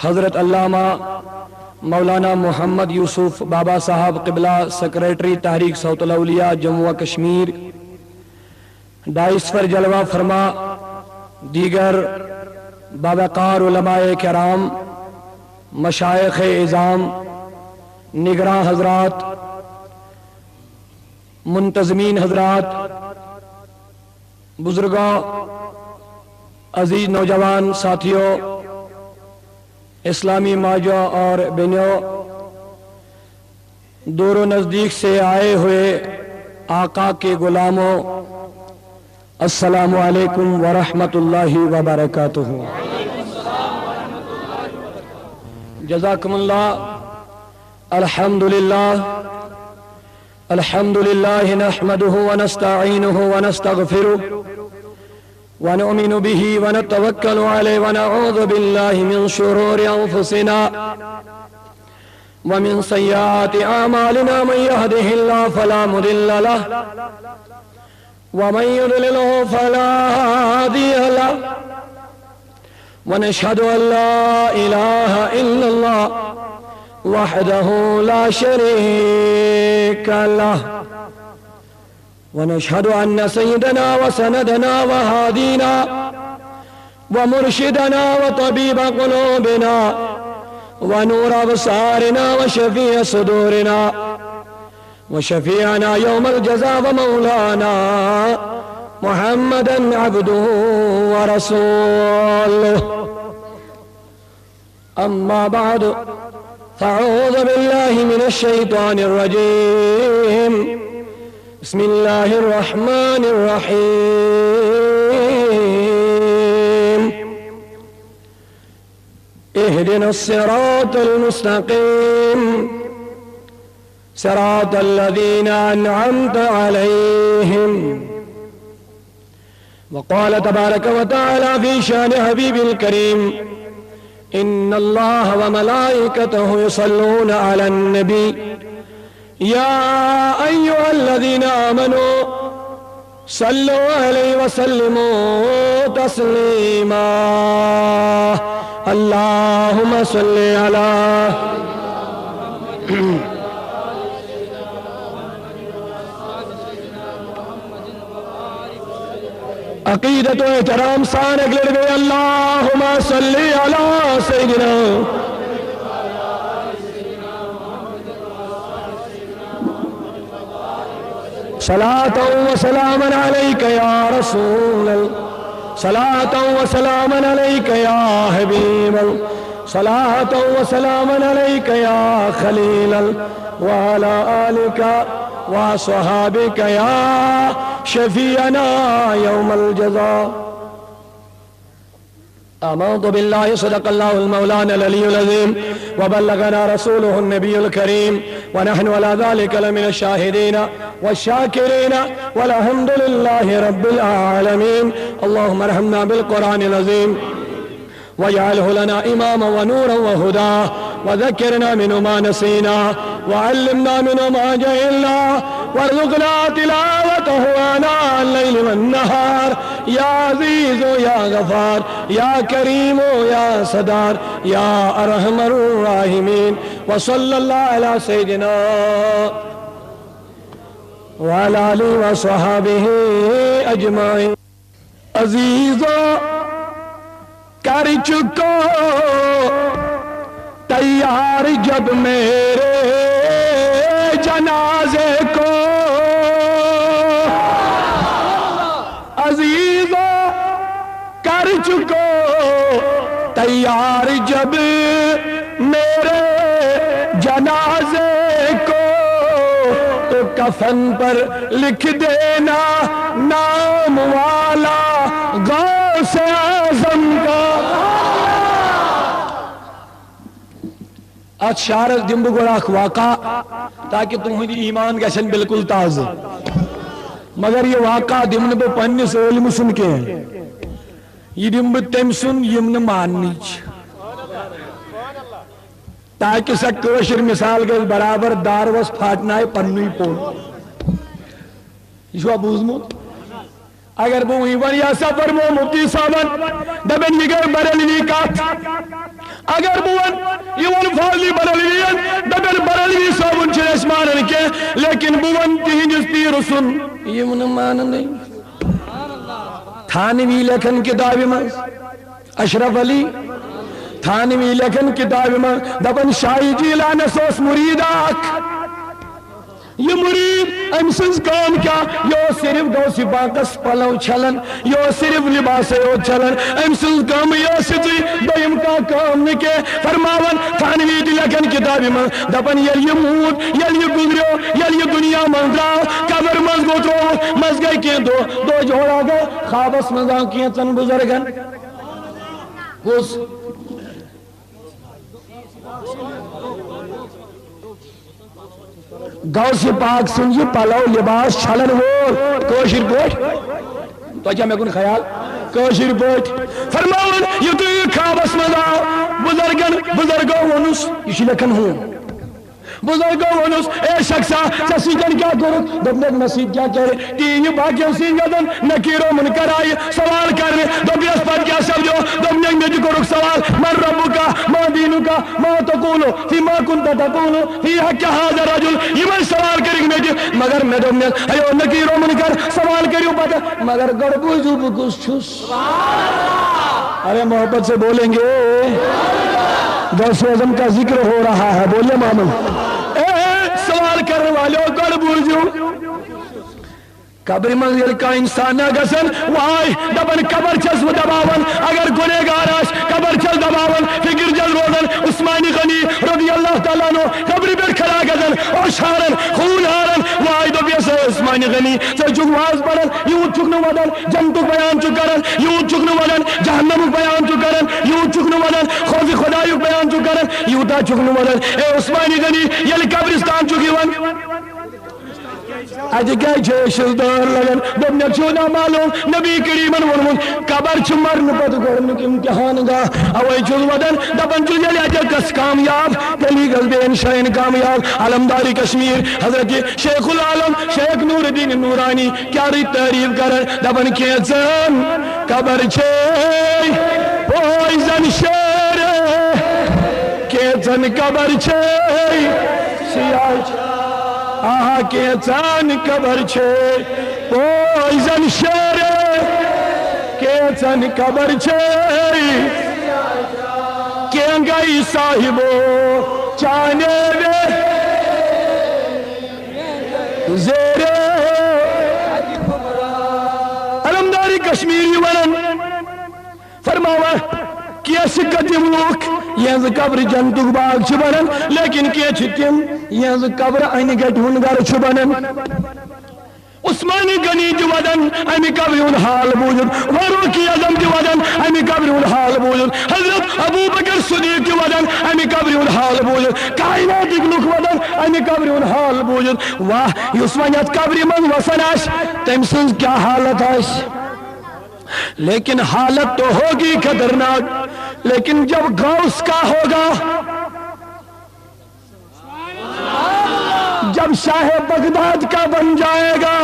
حضرت علامہ مولانا محمد یوسف بابا صاحب قبلہ سیکریٹری تحریک صوت الاولیاء جموں و کشمیر، ڈائس پر جلوہ فرما دیگر باوقار علماء کرام، مشائخ اعظام، نگراں حضرات، منتظمین حضرات، بزرگوں، عزیز نوجوان ساتھیوں، اسلامی ماجوں اور بہنوں، دور و نزدیک سے آئے ہوئے آقا کے غلاموں، السلام علیکم ورحمۃ اللہ وبرکاتہ۔ جزاکم اللہ۔ الحمدللہ نحمده ونستعینه ونستغفره ونؤمن به ونتوکل علیہ ونعوذ باللہ من شرور انفسنا ومن سیئات اعمالنا، من يهده اللہ فلا مضل له ومن يضلله فلا هادی له، ونشهد ان لا الہ الا اللہ وحده لا شریک له، ونشهد أن سيدنا وسندنا وهادينا ومرشدنا وطبيب قلوبنا ونور أبصارنا وشفيع صدورنا وشفيعنا يوم الجزاء ومولانا محمدا عبده ورسوله، أما بعد فأعوذ بالله من الشيطان الرجيم، بسم الله الرحمن الرحيم، اهدنا الصراط المستقيم صراط الذين أنعمت عليهم، وقال تبارك وتعالى في شان حبيب الكريم، إن الله وملائكته يصلون على النبي يا أيها الذين آمنوا صلوا عليه وسلموا تسليما، اللهم صل على عقیدت و احترام سان اگلر گئے، اللہم صلی علی سیدنا صلاة وسلاما عليك يا رسول الله، صلاة وسلاما عليك يا حبيب الله، صلاة وسلاما عليك يا خليل الله، وعلى آلك وصحابك يا شفيعنا يوم الجزاء۔ آمنت بالله صدق الله المولانا العلي العظيم، وبلغنا رسوله النبي الكريم، ونحن على ذلك لمن الشاهدين والشاكرين، والحمد لله رب العالمين۔ اللهم ارحمنا بالقرآن العظيم واجعله لنا إماما ونورا وهدى، وذكرنا منه ما نسينا وعلمنا منه ما جهلنا، وارزقنا تلاوته آناء الليل والنهار، يا عزيز يا غفار يا كريم يا صدار يا أرحم الراحمين، وصلى الله على سيدنا وعلى آله وصحبه أجمعين۔ عزیزو کر چکو تیار جب میرے جنازے کو، عزیزو کر چکو تیار جب میرے جنازے کو، تو کفن پر لکھ دینا نام والا غوث اعظم کا۔ ات شعرس دم بہ گوڑ اخ واقع تاکہ تہند ایمان گژھن بالکل تازہ، مگر یہ واقع دم بہ پنس علم سن کی، یہ دم بہ تم سن یم نہ ماننچ، تاکہ سا کشر مثال گژھِ برابر داروس پھاٹنائے پنوی پون۔ یہ چھوا بوزمت؟ اگر بہ وی ون یا سا فرمو مفتی صاحبن دبن یہ گئے بریلوی کات، اگر بون یہ فاضلی بریلوین دبن بریلوی صاحب چھ مانن کی لیکن بون تہندس پیر سن یہ مان نہیں تھانوی لکھن کتاب من اشرف علی تھانوی لکھن کتاب من دبن شاہی جیلانس اس مرید اخ یہ مرید ام سنز کام کیا یہ صرف غوث پاکس پلو چھلن یہ صرف لباس چھلن ام سنز کام یہ سچی دیم کا کام نکے فرماون تھانوی لکھن کتاب من دبن یل یہ موت یل یہ گزریو یل یہ دنیا من دراو قبر مز گو ترو مز گئی کی دو جوڑا گئے خوابس مز آن کی چن بزرگن اس غوث پاک سنجی پلو لباس چھلن وول کوشر پوٹ تو کیا میں کن خیال کوشر پوٹ فرماؤن یہ تو یہ خوابس مزا بزرگوں ونس یہ لکھن ہوں بزرگوں ونس اے شخصا سسیجن کیا کرک دبنک نصیب کیا کرے تین باقیوں سیگدن نکیر و منکر آئی سوال کرنے دبیس پر کیا سمجھو دبنک میں کرک سوال من ربکا ما دینکا ما تقولو فی ما کنتا تقولو فی حق حاضر رجل یہ میں سوال کریں میں مگر میں دبنک ایو نکیر و منکر سوال کریو پتا مگر گڑبو جو بکس چھس ارے محبت سے بولیں گے غوث اعظم کا ذکر ہو رہا ہے بولے مامن سوال کرنے والے گڑ بوجھو قبر منزل کا انسان گسن وائی دبن قبر چس و دباون اگر گنہگار آش قبر چس دباون فکر جل روزن عثمانی غنی رضی اللہ تعالیٰ نو قبر پر کھڑا گزن اور شارن خون ہارن وائی دو بیسے عثمانی غنی سے چکواز پڑن یوں چکنو ودن جنتو بیان چکرن یوں چکنو ودن جہنم بیان چکرن یوں چکنو ودن خوف خدایو بیان چکرن یوں تا چکنو ودن اے عثمانی غنی یلی قبرستان چکی ون آج گئے چھے شلدار لگن دبنے چھونا معلوم نبی کریمن ورمون قبر چھو مرن پتو کرن کی امتحان گا اوائی چھو ودن دبن چھو جلی آجا کس کامیاب کلی غزبین شہین کامیاب علمداری کشمیر حضرت شیخ العالم شیخ نور الدین نورانی کیا ری تعریف کرن دبن کیسن قبر چھے پوائزن شیر کیسن قبر چھے سیاہ چھے آہا کیچان قبر چھے پوائزن شیر کیچان قبر چھے کینگئی صاحبو چانے وے زیرے علمداری کشمیری ورن فرماوا کیس قدموک یہ قبر جنتک باغ چھ بنن لیکن کی چھتیم یہ قبر این گٹ ہنگر چھ بنن عثمانی غنی جو ودن امی قبر ان حال بوجد فاروق اعظم جو ودن امی قبر ان حال بوجد حضرت ابو بکر صدیق جو ودن امی قبر ان حال بوجد کائنات اگلوک ودن امی قبر ان حال بوجد واہ عثمانیت قبر من وسن آش تمسنز کیا حالت آش لیکن حالت تو ہوگی خطرناک لیکن جب غوث کا ہوگا جب شاہ بغداد کا بن جائے گا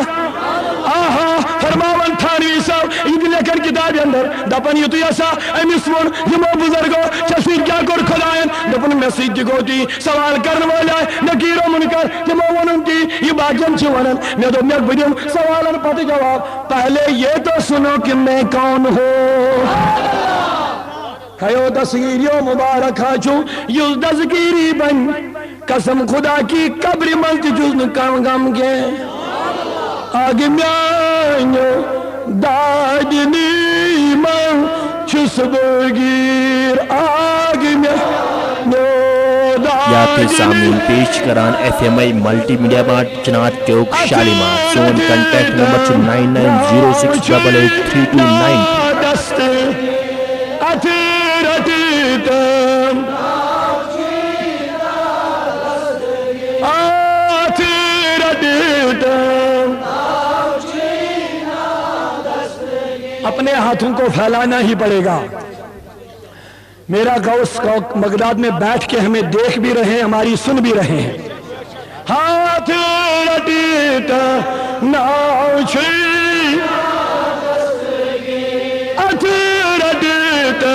آہا فرماون تھانوی صاحب عید لیکن کتاب اندر دپن یہ تو ایسا امیسون یمو بزرگو چسی کیا کر کھلائیں دپن میسیج کو تی سوال کرنے والا نکیر و منکر یمو ونن تی یہ باقیم چھ ونن میں تو میک بدیم سوالن پتہ جواب پہلے یہ تو سنو کہ میں کون ہوں کھیو تصغیریو مبارک ہاچو یز دزگیری بن قسم خدا کی قبر ملت جزن کم گم گے آگے میانیو دادنی من چس بگیر آگے میانیو یاتی سامین پیش کران ایف ایم آئی ملٹی میڈیا مارٹ چنات چوک شالیمار سون کنٹیکٹ نمبر 9906883229 اپنے ہاتھوں کو پھیلانا ہی پڑے گا میرا غوث بغداد میں بیٹھ کے ہمیں دیکھ بھی رہے ہیں ہماری سن بھی رہے ہیں ہاتھ رٹیتا ناؤچھی ہاتھ رٹیتا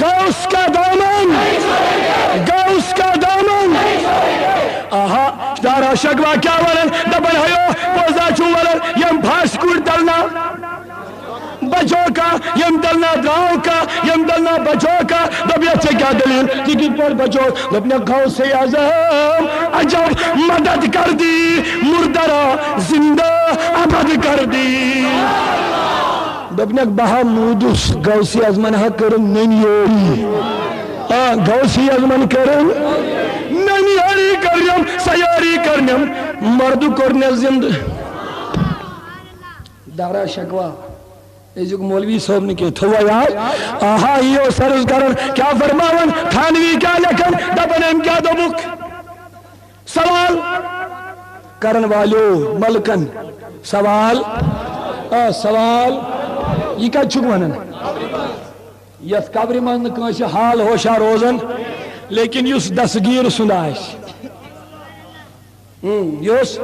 غوث کا دامن غوث کا دامن آہا دارا شگوا کیا ورن دبن ہیو پوزا چو ورن یم بھاس کور دلنا بچوں کا یم دلنا دراؤں کا یم دلنا بچوں کا دبیت سے کیا دلیل تکیت پر بچوں دبنے غوث اعظم عجب مدد کر دی مردرہ زندہ عبد کر دی دبنے بہا مودس غوث اعظمن ہا کرن ننیوری غوث اعظمن کرن ننیاری کرنیم سیاری کرنیم مرد کرنے زندہ دارا شگوا ایجوک مولوی صاحب نے کہ تھوا یاد آہا ہیو سرز کرن کیا فرماون تھانوی کیا لکھن دبنیم کیا دو بک سوال کرن والو ملکن سوال سوال یہ کیا چھک ونن یت قبر من کنش حال ہوشا روزن لیکن یس دستگیر سندائش یس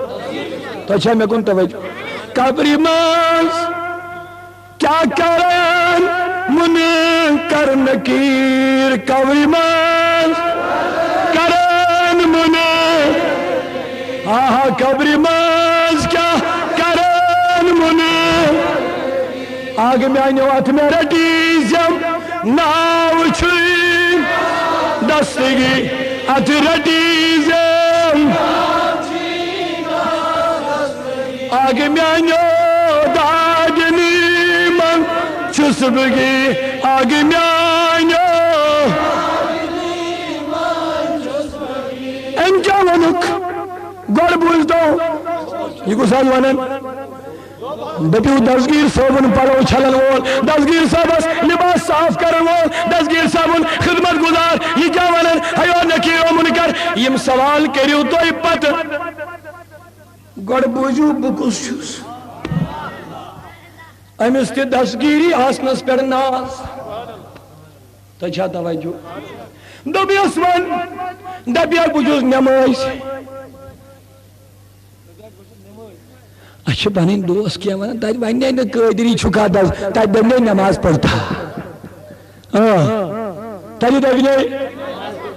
تو اچھا میں کن توجہ قبر من کیا کرن منکر نکیر قبر من کرن آہا قبر من کیا کرن آگے میں آئینی وقت میں رٹیزم ناو چھوئی دستگی ات رٹیزم آگے میں آئینی داگنی چسبگی آگے میں آئینو ان کیا ونک گوڑ بوز دو یہ کو ساتھ ونن دپیو دستگیر صاحبن پڑو چھلن وول دستگیر صاحبس لباس صاف کرن وول دستگیر صاحبن خدمت گزار یہ کیا ونن ہیو نکیر و منکر یم سوال کریو تو پت گوڑ بوجو بکس چھوس امس تی دستگیری آسنس پر ناز تجھا توجہ دبیس ون دبیا بجوز نماز اچھا بہنیں دوست کیا ون تاج بہنیں نے قیدری چھکا دس تاج بہنیں نماز پڑھتا تاج بہنیں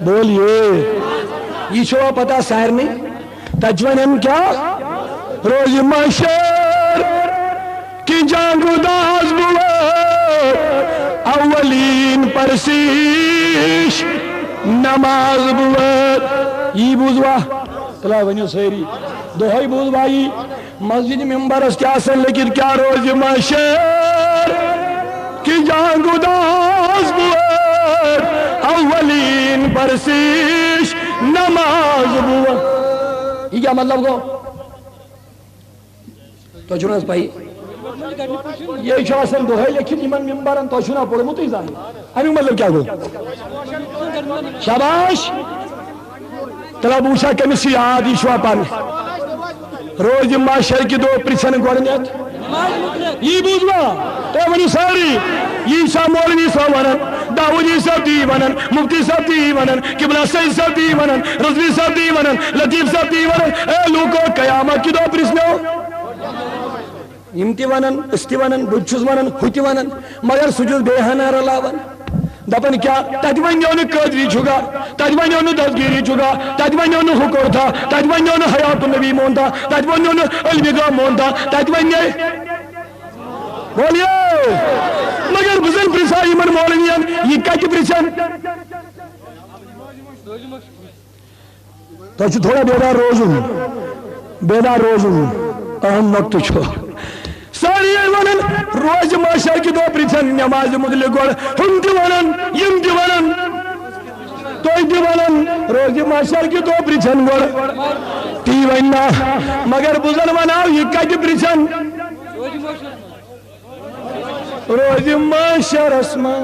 بولیے یہ شو پتا سائر نہیں تجوانم کیا روز محشر کی جانگو داز بوے اولین پرسیش نماز بوے یہ بوزوا تلا ونیو سیری دوہی بوزوائی مسجد ممبر اس کیا سن لیکن کیا روز محشر کی جانگو داز بوے اولین پرسیش نماز بوے یہ کیا مطلب کو تو چونس پائی یہ شاسن دو ہے لیکن ایمان ممبران تو شنا پڑے مطلب ظاہر ہمیں مطلب کیا گو شاباش تلا بوشا کمیسی آدھی شوا پانے روز محشر کی دو پرچھن گوڑنیت یہ بوزوا تو منی ساری یہ شاہ مولوی صاحب ونن داودی صاحب دی ونن مفتی صاحب دی ونن قبلہ سید صاحب دی ونن رضوی صاحب دی ونن لطیف صاحب دی ونن اے لوگو قیامت کی دو پرچھنے ہو امتی ونن استی ونن بچوز ونن ہوتی ونن مگر سجود بے ہنار اللہ ون دپن کیا تجوانیون قدری چھگا تجوانیون دستگیری چھگا تجوانیون حکور تھا تجوانیون حیات النبی مون تھا تجوانیون علمگاہ مون تھا تجوانی بولیے مگر بزن پرسائی من مولویان یہ کچھ پرسن تو چھو تھوڑا بیدار روزن اہم وقت چھو ساری ونن روز محشر کی دو پرچھن نماز مدلق گوڑ ہم دی ونن یم دی ونن توی دی ونن روز محشر کی دو پرچھن گوڑ تی وننا مگر بزن وناو یہ کج پرچھن روز محشر اسما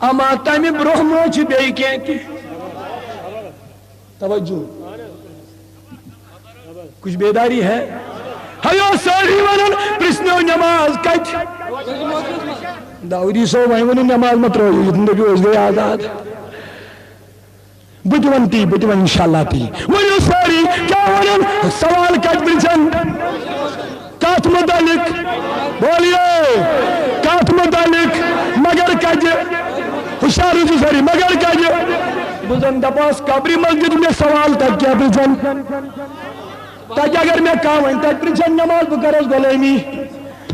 اما تامی بروح موچ بے کی توجہ کچھ بیداری ہے ہیو ساری ونن پرسنو نماز کچ داودی سو ونن نماز مت رو زندگی اس گئی آزاد بجونتی بجون انشاءاللہ تی ونن ساری کیا ونن سوال کچ پرسن کات مدلک بولیے کات مدلک مگر کج ہوشیار روزی ساری مگر کیا بزن دپاس قبری مسجد میں سوال تک کیا پرچن تک اگر میں کام تک پرچن نماز بکرس غلامی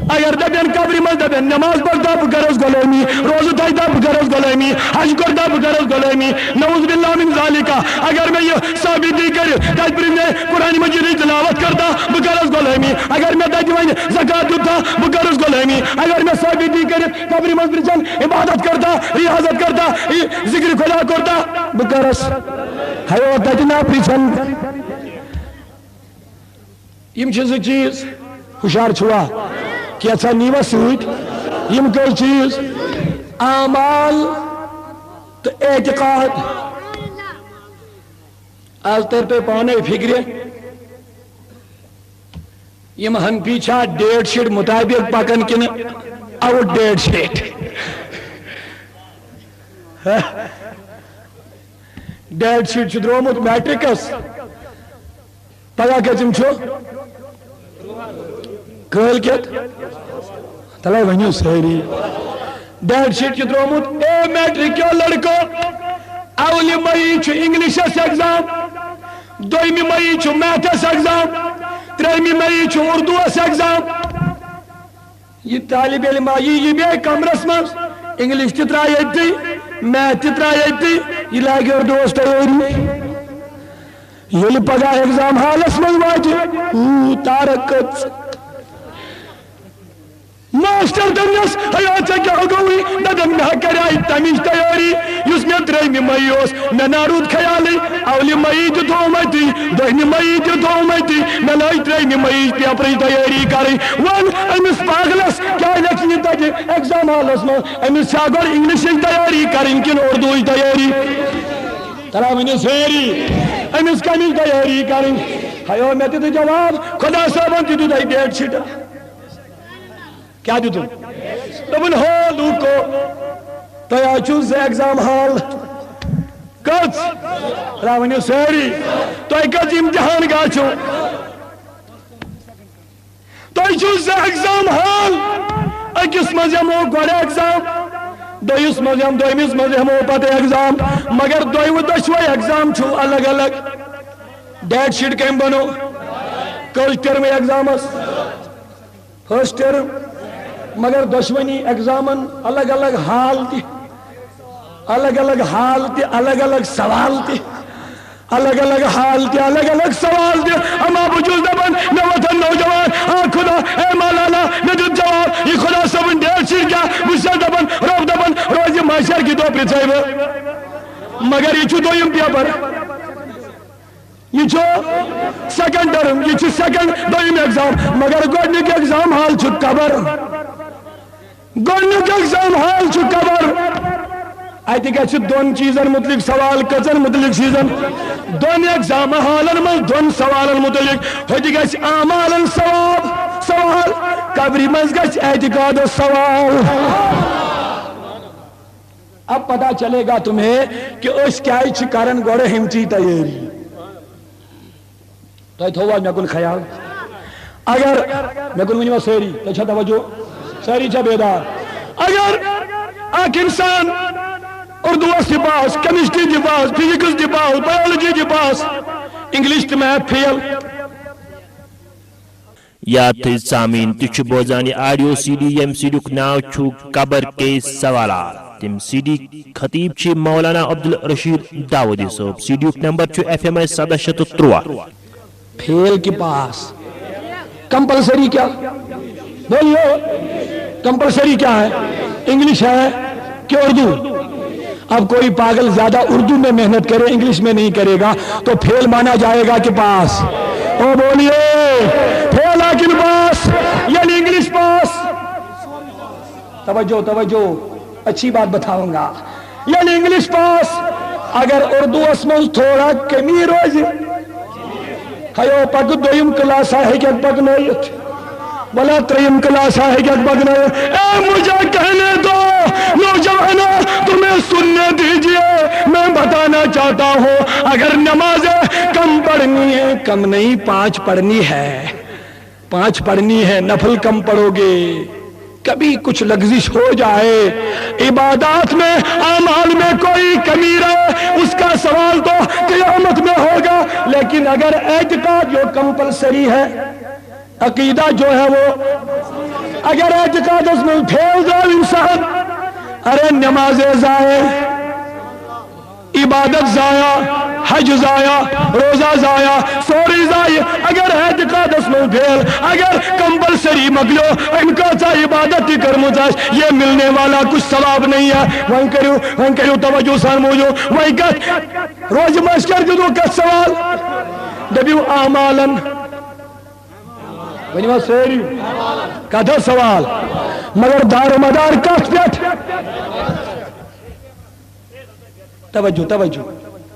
اگر دبین قبری مز دبین نماز پڑھتا بکرس غلامی روزہ تھایتا بکرس غلامی حج کرتا بکرس غلامی نعوذ باللہ من ذالکا اگر میں یہ ثابت نہیں کر تک پر میں قرآن مجید تلاوت کرتا بکرس غلامی اگر میں تک زکات دیتا بکرس غلامی اگر میں ثابت نہیں کر قبری مز پرچن عبادت کرتا ریاضت کرتا ذکر خدا کرتا بکرس ہیو تک نہ پرچن یم چیز ہوشیار چھوا کیا نیو سیٹ یم کئی چیز اعمال تو اعتقاد آج تر پہ پانے فکر یم ہم پیچھا ڈیٹ شیٹ مطابق پکن کن out date sheet date sheet درومت میٹرکس پگہ کتم کل کت تلا ونیو ساری ڈیٹ شیٹ درومت اے میٹرک لڑکو اولی مئی انگلشس ایگزام دویمی مئی میتھس ایگزام تریمی مئی اردوس ایگزام یہ طالب علم یہ بے کمرس مز انگلش تہ ترا یتی میتھ تہ ترا یتی یہ لاگہ اردوس تیاری یل پگہ ایگزام حالس مز واتہ تارک ماسٹر دنس حیات کیا گوئی ددن میں کرائی تمیش تیاری یس میں تریمی مئی اس میں نارود خیالی اولی مئی جو دومتی دہنی مئی جو دومتی میں لائی تریمی مئی پی اپنی تیاری کری ون امس پاگلس کیا لکھنی تاکہ ایگزام حالس میں امس چاگر انگلش تیاری کریں کن اردوی تیاری ترا ونی سیری امس کمی تیاری کریں ہیو میں تے جواب خدا صاحبن تی تو ڈیٹ شیٹ کیا دیتو دبن ہال دوکو تو یا چوز ایگزام ہال کچ راونی ساری تو کچ امتحان گاچو تو چوز ایگزام ہال اکس مزیم ہو گوڑے ایگزام دویس مزیم دویمیس مزیم ہو پاتے ایگزام مگر دوی و دشوئی ایگزام چھو الگ الگ ڈیٹ شیٹ کہیں بنو کل ٹرم ایگزام اس فرسٹ ٹرم مگر دشمنی ایگزامن الگ الگ حال تی الگ الگ حال تی الگ الگ سوال تی الگ الگ حال تی الگ الگ سوال تی اما بجوز دبن میں وطن نوجوان خدا اے مولانا میں جو جواب یہ خدا سبن ڈیٹ شیٹ کیا مجھے دبن روب دبن روزی معاشر کی دو پریچائی وہ مگر یہ چھو دویم پیپر یہ چھو سیکنڈ ٹرم یہ چھو سیکنڈ دویم ایگزام مگر گوڑنے کے ایگزام حال چھو کبر گوڑنے کے ایگزام حال چھو کبر آئیتی کہ چھو دون چیزن مطلق سوال کچن مطلق چیزن دون ایگزام حالن میں دون سوالن مطلق ہوتی کہ چھو آمالن سوال قبری مز گچ اعتقاد سوال اب پتا چلے گا تمہیں کہ اس کیا چھ کرن گوڑے ہمچی تیاری تو ہوا میں کن خیال اگر میں کن منیو سیری تو چھا توجہ سیری چھا بیدار اگر ایک انسان اردو اس پاس کیمسٹری کے پاس فزکس کے پاس بایولوجی کے پاس انگلش تو میں فیل یاد تھی سامین تچھ بوزانی آڈیو سی ڈی یم سی ڈیک ناو چھو قبر کے سوالات تم سی ڈی خطیب چھ مولانا عبدالرشید داودی صاحب سی ڈیک نمبر چھو ایف ایم آئی 763 فیل کے پاس کمپلسری کیا بولیو کمپلسری کیا ہے انگلش ہے کہ اردو اب کوئی پاگل زیادہ اردو میں محنت کرے انگلش میں نہیں کرے گا تو فیل مانا جائے گا کہ پاس او بولیے فیل آکن پاس یعنی انگلش پاس توجہ اچھی بات بتاؤں گا یعنی انگلش پاس اگر اردو اسمن تھوڑا کمی روز ہیو پک دویم کلاس ہے کہ پک نیت بلا تریم کلاس ہے کہ پک نیت اے مجھے کہنے دو نوجوانوں تمہیں سننے دیجئے میں بتانا چاہتا ہوں اگر نمازیں کم پڑھنی ہے کم نہیں 5 پڑھنی ہے 5 پڑھنی ہے نفل کم پڑھو گے کبھی کچھ لغزش ہو جائے عبادات میں اعمال ضمیر ہے اس کا سوال تو قیامت میں ہوگا. لیکن اگر اعتقاد جو کمپلسری ہے, عقیدہ جو ہے وہ اگر اعتقاد اس میں پھیل جائے انسان, ارے نماز ضائع, عبادت ضائع, حج ضائع, روزہ ضائع, سوری ضائع. اگر اعتقاد اس میں پھیل, اگر کمپلسری مگلو ان کا چاہے عبادت ہی کرمو چاہے یہ ملنے والا کچھ ثواب نہیں ہے. وہیں کرو توجہ سان موجو وہیں کت روز مشکر جو کت سوال دبیو اعمالن ونیو سیری کت سوال مگر دار مدار کت پیٹ توجہ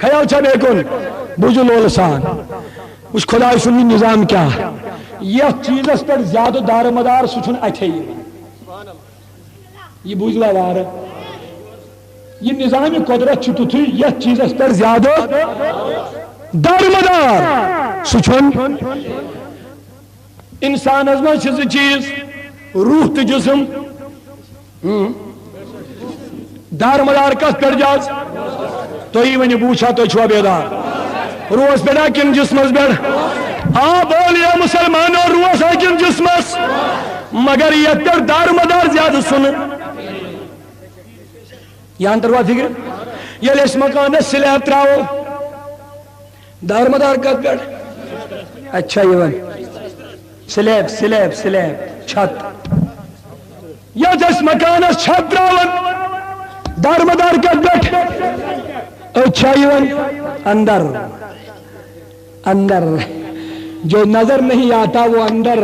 خیال چھا بیکن بوجھو لول سان اس خدای سنی نظام کیا ہے. یہ چیز پر زیادہ دار مدار سچن اچھے یہ بوجھلا وار یہ نظام قدرت چھتو تھی یہ چیز پر زیادہ دار مدار سچن انسان ازمان چیز چیز روح تو جسم دار مدار کس پر جاز تو ہی ونی بوچھا تو چھوا بیدار روز پیدا کن جسمس بیڑ بولیے مسلمانوں روز ہے کن جسمس مگر یہ تر دار مدار زیادہ سن یہاں تروا فکر یہ اس مکان سلیب تراؤ دار مدار کس بیڑ اچھا یہ ون سلیب چھت یہ جس مکان چھت تراؤ دار مدار کس بیڑ اچھا یہ اندر جو نظر نہیں آتا وہ اندر.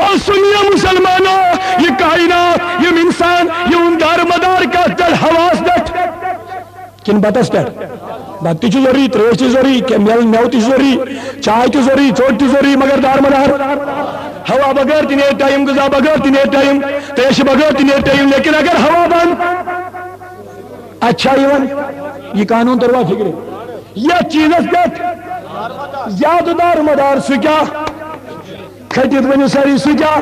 اور سنیے مسلمانوں یہ کائنات یہ انسان یہ ان دار مدار کا تل حواس بیٹھ کن بتس بیٹھ بتی چی ضروری تریش چی ضروری میو تی ضروری چائے تی ضروری چوٹ تی ضروری مگر دار مدار ہوا بغیر تینے ٹائم غذا بغیر تینے ٹائم تریش بغیر تینے ٹائم. لیکن اگر ہوا بند اچھا یہ قانون تروا فکر یہ چیز زیادہ دار مدار سکیا کھٹیت ونی ساری سکیا.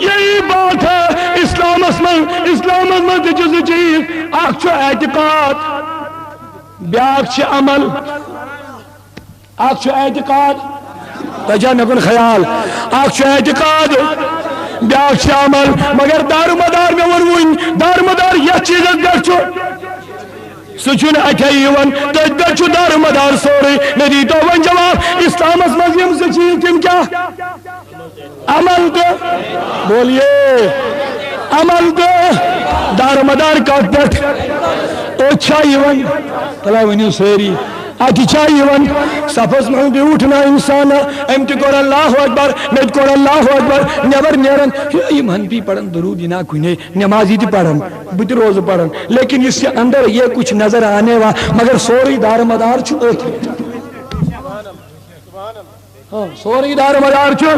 یہی بات ہے اسلام میں جز چیز اخ اعتقاد بیاکھ عمل اخ اعتقاد تجا مکن خیال اخ اعتقاد بیاکھ عمل مگر دار مدار میں ون دار مدار یہ چیز گھو سچن اچھا یون تو دار مدار سوری ندی تو ون جواب اسلام مزیم سے چیز تم کیا عمل دے بولیے عمل دے دار مدار کا پٹ اچھا یون تلا ونیو سیری اچھا یون صفس میں بھی اٹھنا انسان امت کور اللہ اکبر میں کور اللہ اکبر نبر نیرن ایمان بھی پڑھن درود نہ کنے نمازی تھی پڑھن بت روز پڑھن لیکن اس کے اندر یہ کچھ نظر آنے وا مگر سوری دار مدار چھو سوری دار مدار چھو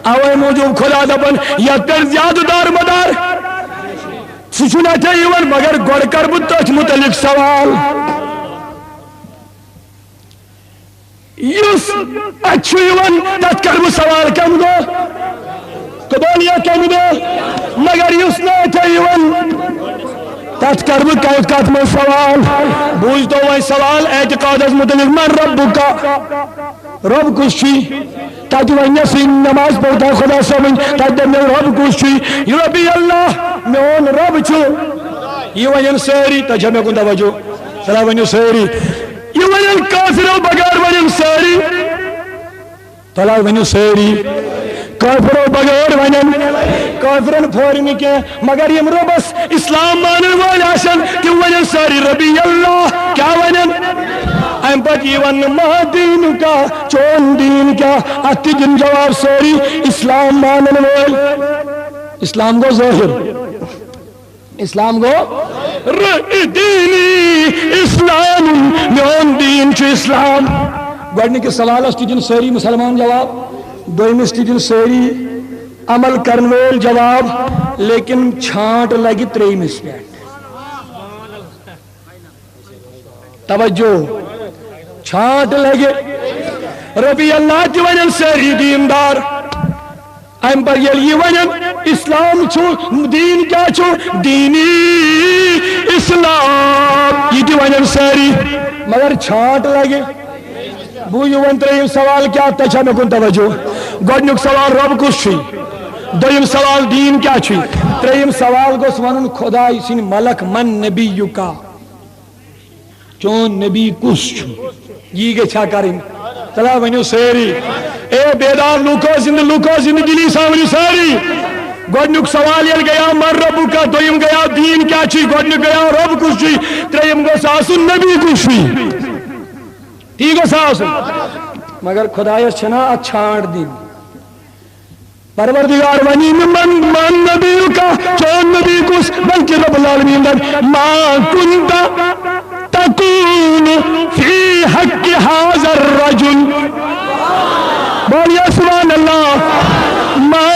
اوے موجود خدا دبن یا تر زیادہ دار مدار سچنا چاہیے مگر گوڑ کر بتاچ متعلق سوال یس اچھو یون تت کرب سوال کم دو قبولیا کم دو مگر یس نہ چاہیے تت کرب کت میں سوال بوجھ تو وہ سوال اعتقاد از متعلق من رب کا رب کشی تاکہ وہ سی نماز پڑھتا خدا سمجھ تاکہ میں رب کشی ربی اللہ میں رب چھو یہ ون سیری تجھا میں کن توجہ سلا ون سیری یہ ون کافروں بغیر ون سیری تلا ون سیری کافروں بغیر ون کافرن پھورن کی مگر یم ربس اسلام مانن وال آسن کہ ون سیری ربی اللہ کیا ون ام پت یہ ون ما دین کا چون دین کیا اتی جن جواب سوری اسلام مانن وال اسلام کو ظاہر اسلام کو دینی اسلام میون دین چھ اسلام گوڑنے کے سوال اس تجن ساری مسلمان جواب دوئمس تجن ساری عمل کرنویل جواب لیکن چھانٹ لگی تریمس پہ توجہ چھانٹ لگے ربی اللہ کی ونن ساری دیندار ام پر یہ ونن اسلام چھو دین کیا چھو دینی اسلام یہ مگر چھانٹ لگے بوجھو ون تریم سوال کیا تچھا میں کن توجہ گوڑنک سوال رب کس چھوئی دویم سوال دین کیا چھوئی تریم سوال گوس ونن خدا سن ملک من نبی کا چون نبی کس چھو یہ گے چھا کریں تلا ونیو سیری اے بیدار لوکو زندگی سامنی سیری گوڑنک سوال یہ گیا من رب کا دویم گیا دین کیا چھوئی گوڑنک گیا رب کس چھوئی تریم گو ساسن نبی کس چھوئی ٹھیک ہے ساسن مگر خدایس چھنا اچھانٹ دین پروردگار ونی من نبی کا چون نبی کس بلکہ رب العالمین در ما کنتا تکون فی حق حاضر الرجل بولیے سبحان اللہ ما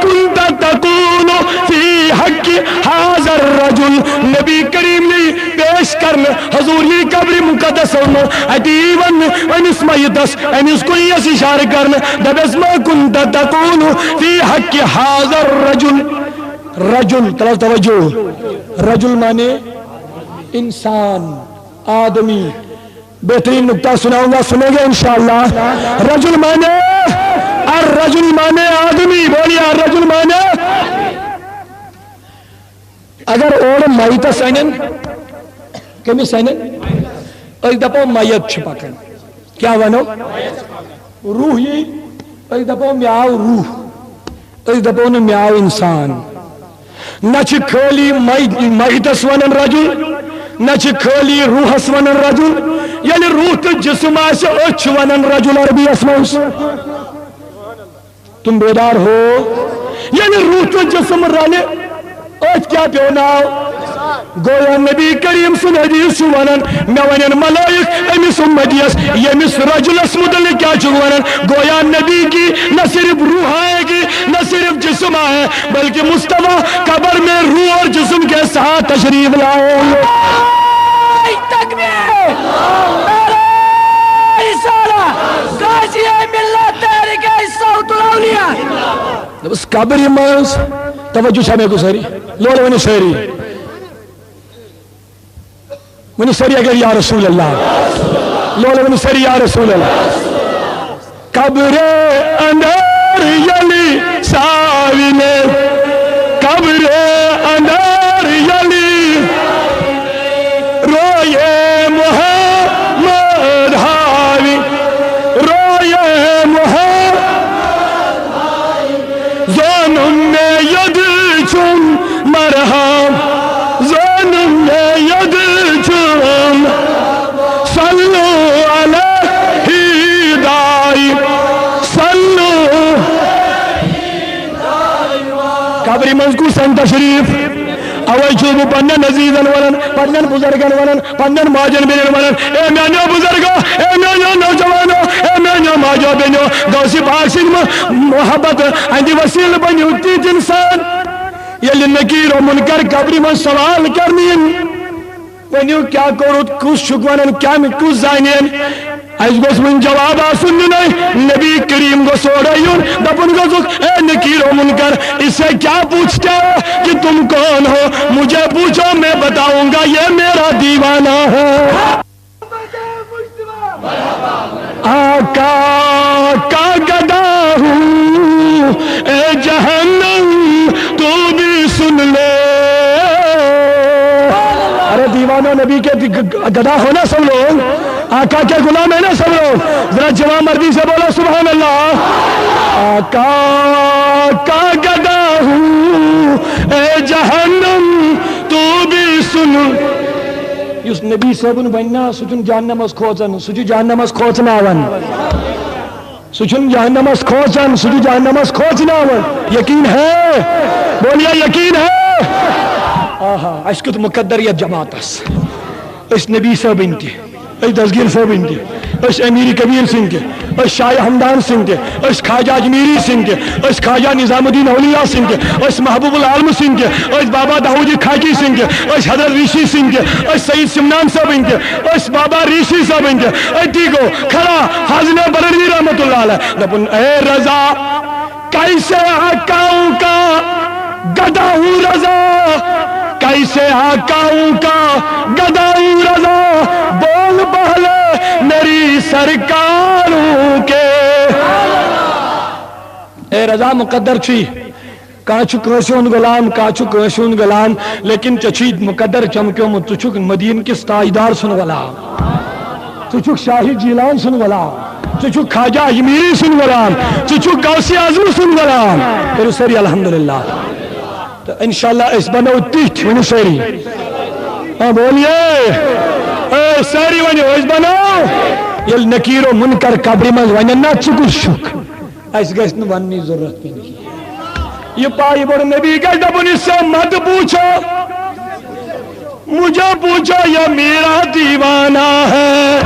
کنتا تکون فی حق حاضر الرجل نبی کریم نے پیش کرن حضور یہ قبر مقدس ہونا اتیون انس میتس انس کوئی اس اشارہ کرن دبس ما کنتا تکون فی حق حاضر الرجل رجل طلب توجہ رجل مانے انسان آدمی بہترین نکتہ سناؤں گا سنیں گے انشاءاللہ رجل مانے الرجل مانے آدمی بولیے الرجل مانے اگر اور میت سینن کمی سینن ایک دپو میت چھپکن کیا ونو روح یہ ایک دپو میاو روح ایک دپو میاو انسان نچ کھولی میتس ونن رجل نچ کھولی روحس ونن رجل یعنی روح تو جسم آسے اچھ ونن رجل عربی اسموس تم بیدار ہو یعنی روح تو جسم رنے اچھ کیا پیوناو گویا نبی کریم سن حدیث ونن میں ونن ملائک امیس امتیس یمیس رجلس مدل کیا چھو ونن گویا نبی کی نہ صرف روح آئے گی نہ صرف جسم آئے بلکہ مصطفیٰ قبر میں روح اور جسم کے ساتھ تشریف لائے تکبیر رسالہ غازی ملت تحریک صوت الاولیاء بس قبر مانس توجہ شامے کو ساری لوڑ ونی ساری ونی ساری اگر یا رسول اللہ لوڑ ونی ساری یا رسول اللہ قبر اندر یلی ساوینے قبر اندر یلی روئے محمد حاوی روئے محمد زانم میں ید چون مرحم زانم میں ید چون صلو علیہ دائی صلو قبری منزکو سن تشریف اول چوب پنن عزیزن ونن پنن بزرگن ونن پنن ماجن بینن ونن اے میانیو بزرگا اے میانیو نوجوانو اے میانیو ماجو بینیو دوسی پاکسین محبت اندی وسیل بنیو تیت انسان یلی نکیر و منکر قبری من سوال کرنین ونیو کیا کرود کس شکوانن کیا کس زائنین ایس گوس من جواب آسن نہیں نبی کریم کو سوڑیون دپن گوزک اے نکیر و منکر اس سے کیا پوچھتے ہو کہ تم کون ہو مجھے پوچھو میں بتاؤں گا یہ میرا دیوانہ ہے آقا کا گدا ہوں اے جہنم تو بھی سن لے ارے دیوانہ نبی کے گدا ہونا سب لوگ آقا کے غلام ہے نا سب لوگ ذرا جوان مردی سے بولو سبحان اللہ آقا کا گدا ہوں اے جہنم تو بھی سن یس نبی صاحبن بننا سچن جہنمس کھوچن سچ جہنمس کھوچناون سچن جہنمس کھوچن سچ جہنمس کھوچناون یقین ہے بولیے یقین ہے آہا اشکت مقدریت جماعتس اس نبی صاحب انتی اس دسگیر صاحب انتی اس امیری کبیر سنگھ کے اس شاہ حمدان سنگھ کے اس خواجہ اجمیری سنگھ کے اس خواجہ نظام الدین اولیاء سنگھ کے اس محبوب العالم سنگھ کے اس بابا داؤدی کھاکی سنگھ کے اس حضرت ریشی سنگھ کے اس سید سمنان صاحب ان کے اس بابا ریشی صاحب ان کے ٹھیکو کھڑا فاضل بریلوی رحمت اللہ علیہ دپن اے رضا کیسے آقاؤں کا گدا ہوں رضا کیسے آقاؤں کا گدا ہوں رضا بول پہلے سرکاروں کے اے رضا مقدر چی کانچ کانسون غلام کانچ کانسون غلام لیکن چچی مقدر چمکیو مت چچک مدین کس تاجدار سن غلام چچک شاہی جیلان سن غلام چچک خواجہ اجمیری سن غلام چچک غوث اعظم سن غلام کرو سری الحمدللہ تو انشاءاللہ اس بنو تیٹھ ونو سری بولیے اے ساری ونو اس بنو یل نکیر و منکر قبری مز وننا چکو شک اس گئے وننی ضرورت پہ نہیں یہ پائی بڑھ نبی کا دبن اس سے مت پوچھو مجھے پوچھو یہ میرا دیوانہ ہے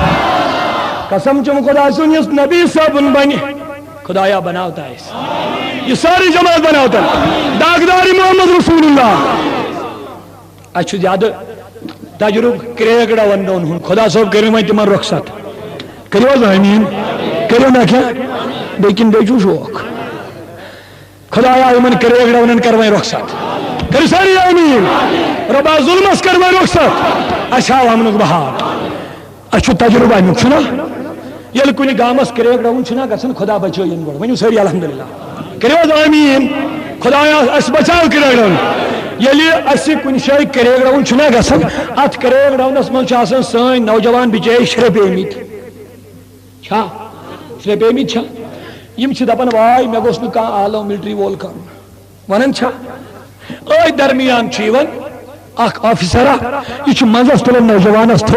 قسم چم خدا سن اس نبی سے بن بنی خدایا بناوتا ہے یہ ساری جماعت بناوتا ہے داغداری محمد رسول اللہ اچھو زیادہ تجرب کریگڑا وندون ہوں خدا صاحب کریں میں تمہار رخصت کریو زمین کریو نہ کیا لیکن بیچو شوق خدایا ایمن کریگڑا ونن کروائیں رخصت کر ساری آمین ربا ظلمس کروائیں رخصت اشاو ہمنک بہار اچھو تجربہ نک چھنا یل کنی گامس کریگڑا ون چھنا گسن خدا بچو ین گوڑ ونیو ساری الحمدللہ کریو آمین خدایا اس بچاو کریگڑا ون یلی اسی کنی شای کریگڑا ون چھنا گسن ات کریگڑا ون اس من چاسن سائن نوجوان بچے شرپ امیت چھا شرپ امیت چھا یم چھ دپن وائی میں گوس نہ کان آلو ملٹری وول کر ونن چھا اے درمیان چیون اخ آفیسرہ یہ چھ منزس تلن نوجوان است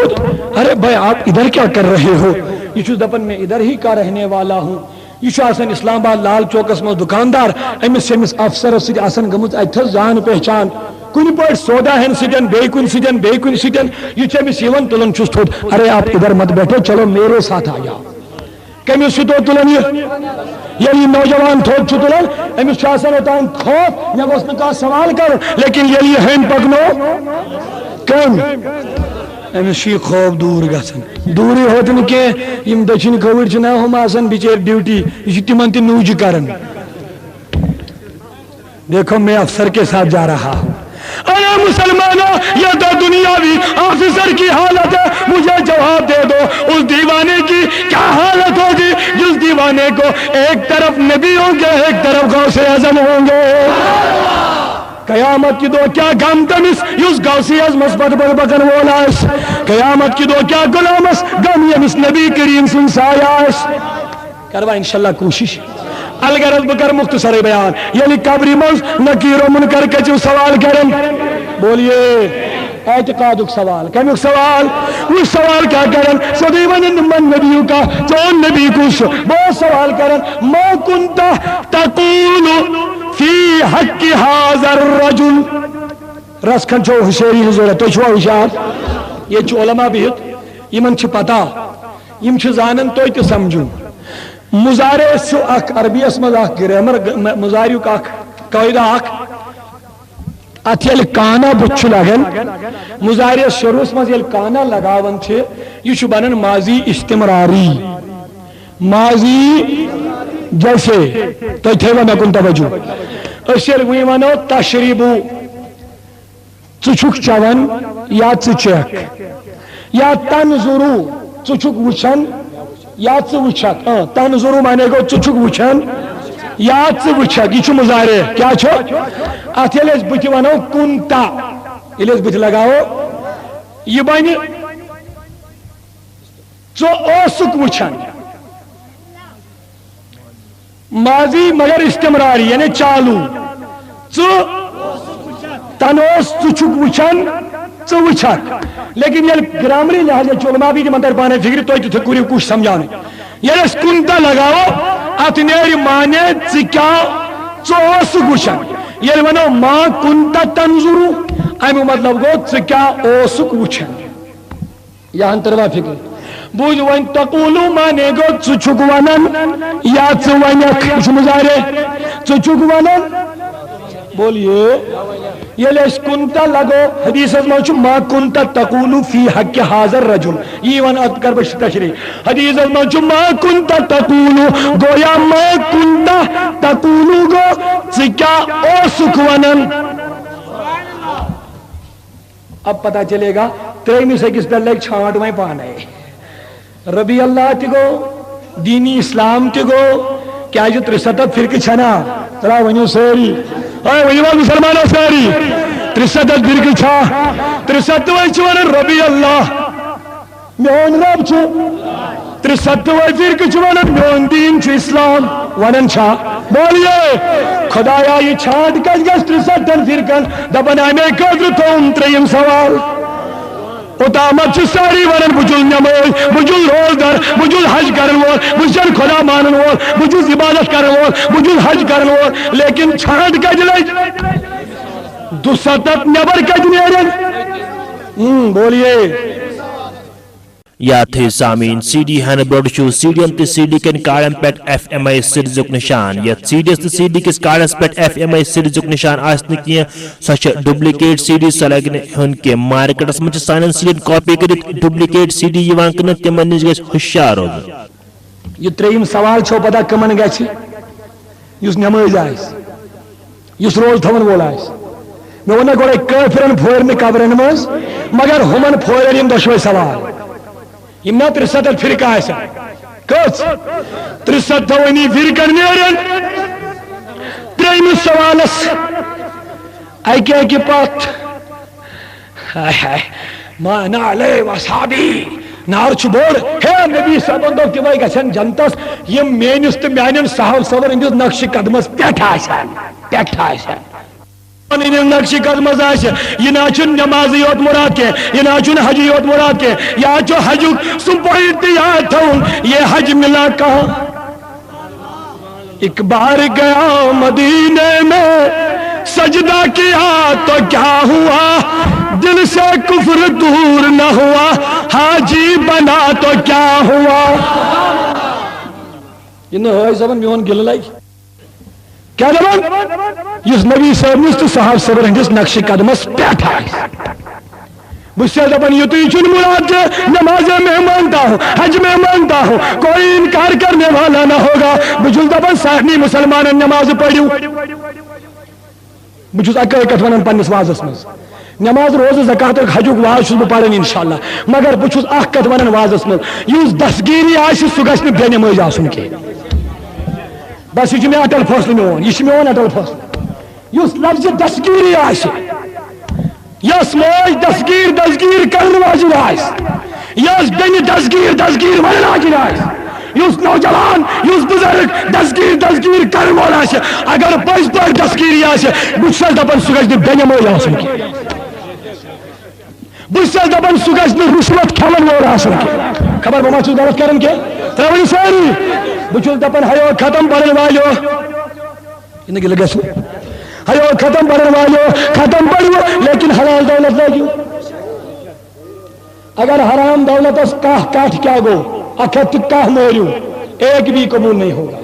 ارے بھائی آپ ادھر کیا کر رہے ہو یہ چھ دپن میں ادھر ہی کا رہنے والا ہوں یہ چھ آسن اسلام آباد لال چوکس میں دکاندار امس امس افسر سی آسن گمت اتھس جان پہچان کن پہ سودا ہن سٹن بے کن سٹن بے کن سٹن یہ چھ امس یون تلن چھس تھوت ارے آپ ادھر مت بیٹھو چلو میرے ساتھ آ جاؤ کمی سٹو تلن یہ نوجوان تھوت چھ تلن امس چھ آسن ہوتان خوف یا گوس نہ سوال کر لیکن یہ ہین پکنو کم امس چھ خوف دور گژھن دوری ہوتن کہ یم دچن کھوڑ چھ نہ ہم آسن بچیر ڈیوٹی یہ تمن تہ نوج کرن دیکھو میں افسر کے ساتھ جا رہا ہوں ارے مسلمانوں یہ تو دنیاوی آفیسر کی حالت ہے مجھے جواب دے دو اس دیوانے کی کیا حالت ہوگی جس دیوانے کو ایک طرف نبی ہوں گے ایک طرف غوث اعظم ہوں گے قیامت کی دو کیا غم تمس یس غوث اعظمس بد بد بکن وول آس قیامت کی دو کیا غلامس غم یمس نبی کریم سن سایہ آس کروا انشاءاللہ کوشش الغرض بکر مختصر بیان یعنی قبری مز نکیر و منکر کچو سوال کرن بولیے اعتقادک سوال کمیک سوال وہ سوال کیا کرن سدی ونن من نبیوں کا چون نبی کچھ بہت سوال کرن ما کنت تقول فی حق هذا الرجل رس کھن چھو حسیری حضور تو چھو حشار یہ چھو علماء بہت یمن چھ پتا یم چھ زانن تو تی سمجھو مزارے سو اک عربی اسمد اک گرامر مزاریو کا قاعدہ اک اتیل کانا بچ لگن مزارے شروع اسمد یل کانا لگاون چھے یہ چھ بنن ماضی استمراری ماضی جیسے تو تھے وہ میں کن توجہ اشیر وی ونو تشریبو چچک چون یا چچک یا تنظرو چچک وچن یا وچک تنظرو مانے گو چچک وچن یا وچک یہ مظاہرے کیا چھو اتھیل اس بت ونو کنتا یل اس بت لگاو یہ بنی چو اوسک وچن ماضی مگر استمراری یعنی چالو تنوس چچک وچن وچک لیکن یہ گرامری لحاظ علماء بھی مندر پانے فکر تو تھے کوری کچھ سمجھانے یہ اس کنتا لگاو اتنیری مانے چکیا چوسک وچن یہ ونو ما کنتا تنظرو امی مطلب گو چکیا اوسک وچن یہاں تروا فکر بوجھ وین تقولو مانے گو چچک ونن یا چوینک کچھ مظاہرے چچک ونن بولیے یہ لیش کنتا لگو حدیث از موچو ما کنتا تقولو فی حق حاضر رجل یہ ون اتکر بشت تشریح حدیث از موچو ما کنتا تقولو گویا ما کنتا تقولو گو چکا او سکونن اب پتا چلے گا تریمی سے کس پر لیک چھانٹ میں پانا ہے ربی اللہ تہ گو دینی اسلام تہ گو کیا 370 فرقہ چھنا ترا ونیو ساری ونیو مسلمانو ساری 370 فرقہ چھا 370 وے چھ ونان ربی اللہ میون رب چھ 370 وے فرقہ چھ ونان میون دین چھ اسلام ونان چھا بولیے خدایا یہ چھانٹ کس گس 370 فرقن دپن امے خاطر تھوم 3 سوال اوتامت چھ ساری ونان بجل نماز بجل روزدار بجل حج کرن وول بجل خدا مانن وول بجل عبادت کرن وول بجل حج کرن وول لیکن چھانٹ کج لج 270 نبر کج نیرن بولیے یا تھے سامین سی ڈی ہن بروڈ شو سی ڈی تے سی ڈی کن کارڈن پیٹ ایف ایم آئی سرزک نشان یا سی ڈی تے سی ڈی کس کارڈس پیٹ ایف ایم آئی سرزک نشان آسن کی سچ ڈپلیکیٹ سی ڈی سلگن ہن کے مارکیٹس مچ سانن سی ڈی کاپی کرت ڈپلیکیٹ سی ڈی یوان کن تمن نش گژھ ہوشیار روزن یہ 3 سوال چھو پتہ کمن گژھ یس نماز آس یس روز تھون وول آس میں ونہ گوڑے کافرن پھورن قبرن مز مگر ہمن پھورن یم دشوے سوال یم نا 370 فرقہ آسان کس 370 فرقن نیرن 3 سوالس اکہ پت ما انا علیہ وصحابی نار چھ بوڑ ہے نبی صاحبن دو تمے گژھن جنتس یم میانس تو میانن صاحب صبر اندس نقش قدمس پیٹھ آسان نقش قدمز یہ نا نماز یوت مراد کے یہ نا حج یوت مراد کے یا حج سہ پوائنٹ یاد تھون یہ حج ملا کہاں ایک بار گیا مدینے میں سجدہ کیا تو کیا ہوا دل سے کفر دور نہ ہوا حاجی بنا تو کیا ہوا یہ نہ زبان میون گل لگ کیا دپان اس نبی صاحب تو صاحب صبر ہندس نقش قدمس پیٹھ بس دپان یہ تھی مراد نماز میں مانتا ہوں حج میں مانتا ہوں کوئی انکار کرنے والا نہ ہوگا بجل دپان سارنی مسلمان نماز پڑھو بس اکت ونان پنس وازس مز نماز روز زکات حج واز بہ پڑھان انشاءاللہ مگر بس اکت ونان وازس مز اس دستگیری آہ سہ گھن بے نماز آسن کی بس یہ اٹل فیصلہ میون یہ میون اٹل فیصلہ اس لفظ دستگیری آس یس موج دستگیر کرن واجن آس یس بین دستگیر ون واجن آس اس نوجوان اس بزرگ دستگیر کرن وول آس اگر پز پہ دستگیری آس بس دپان سہ گھن بے نماز آسن کی بس دپان سہ گھن رشوت کھیون وول آسن کی خبر بہ ما چھس غلط کران کی ترٛاوٕنۍ سٲری بہٕ چھُس دپان ہیو ختم پرن والیو یہ گل گژھِ ہیو ختم پرن والیو ختم پڑھو لیکن حلال دولت لگو اگر حرام دولت کٹ کیا گو 110 مورو ایک بھی قبول نہیں ہوگا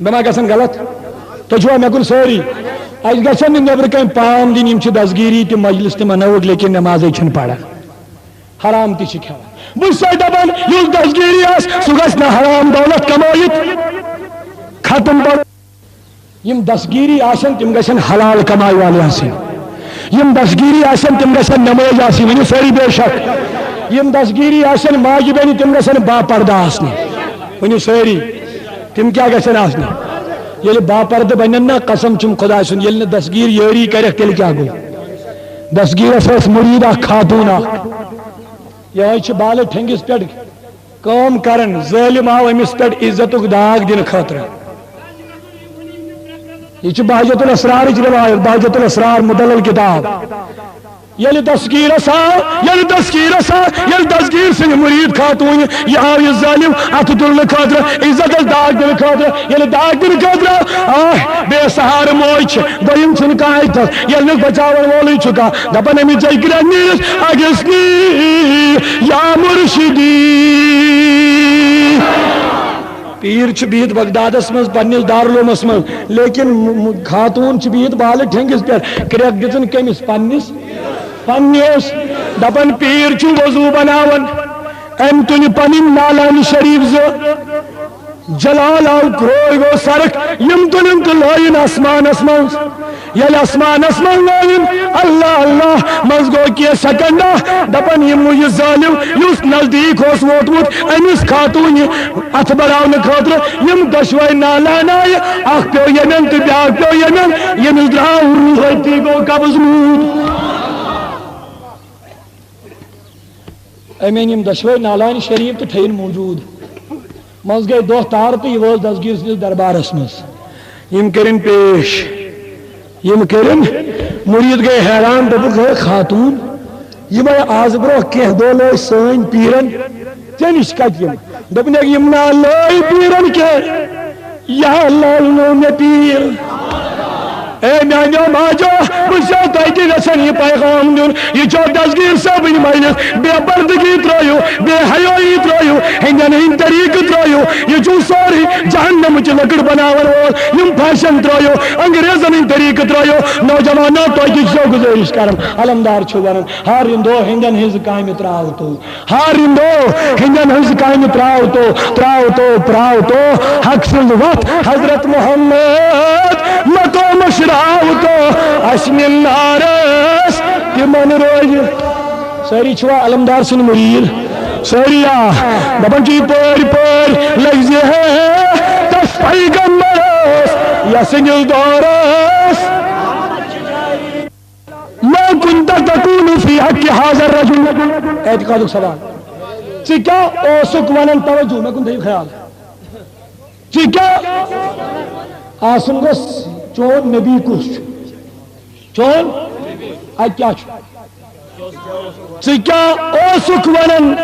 بہ ما گژھن غلط تو چھوا مے کن سوری اس گژھن نبر کن پام دن یم دستگیری تہ مجلس تہ منوٹ لیکن نمازے چھن پڑھان حرام تہ کھیوان بس دپان اس دستگیری آس سہ گژھِ نہ حرام دولت کمائت ختم پڑھ یم دستگیری آسن تم گژھن حلال کمائی والے آسن یم دستگیری آسن تم گژھن نماز آسن ونیو ساری بے شک یم دستگیری آسن ماجہ بیٚنہِ تم گژھن با پردہ آسن ونیو ساری تم کیا گژھن آسن ییٚلہِ با پردہ بنن نا قسم چھم خدا سُنٛد ییٚلہِ نہٕ دستگیر یٲری کرکھ تیٚلہِ کیا گو دستگیرس ٲس مُریٖد اکھ خاتوٗن اکھ یہ بالہ ٹھنگس پہ کام کرن ظالم آو امس پہ عزت داغ دن خاطر یہ بہجت الاسرار روایت بہجت الاسرار مدلل کتاب یل دستگیر دستگیر سن مرید خاتون یہ آو یہ ظالم ات تلنے خاطر عزت داغ دن خاطر یل داغ دن خاطر بے سہار موج دویم چھن کانٛہہ اتھس یل نہٕ بچاون وولٕے چھُ کانٛہہ دپان أمِس جاے گرن نیٖرِتھ اگسنی یا مرشدی پیر چھ بہت بغدادس مز پنس دارالعلومس مز لیکن خاتون چھ بہت بالہ ٹھنگس پہ کریک دژن کمس پنس دپان پیر چھ وضو بناون ام تُلہِ پنٕنۍ نالانی شریف جلال آو کروئی گو سرک یم تلن تو لائن اسمان اسمان یل اسمان اسمان لائن اللہ اللہ مز گو کی سکنڈا دپن یم یہ ظالم یس نزدیک ہوس ووتمت امس خاتون ات بڑاؤن خاطر یم دشوئی نالان آئی اخ پیو یمن تو بیاک پیو یمن یم درا روح تی گو قبض مود امین یم دشوئی نالان شریف تو ٹھین موجود مز گئی دہ تار تو یہ دسگیر سندس دربارس مز یم کرن پیش یم کرن مرید گئے حیران دپک گئے خاتون یم آز برو کی دو لوگ سن پیرن ژےٚ کت یم دپنک یم نا لوگ پیرن کے یا لالنو مے پیر اے میانو ماجو بچو تھی گھن یہ پیغام دن یہ چو دسگیر صبن مجلس بے پردگی ترو بے حیائی ترو ہندین ہند طریقہ ترو یہ چو سوری جہنم چ لکڑ بناون وول یم فیشن ترو انگریزن ہند طریقہ ترو نوجوانو تھی چو گزارش کرم علمدار چھو ون ہر ہندو ہندین ہز کام تراو تو ہر ہندو ہندین ہز کام تراو تو پراو تو حق سند وقت حضرت محمد متو مشرا تو اشمل نارس تمن روز ساری چھوا علمدار سن مرید ساری دپن چی پور لگزی ہے تس پیغمبرس یسنل دورس ما كنت تقول في حق هذا الرجل اعتقاد سوال چی کیا اوسک ونن توجہ میں کن دیو خیال چی کیا آسن گس چون نبی کس چون ات کیا ٹھیک اوسک ونن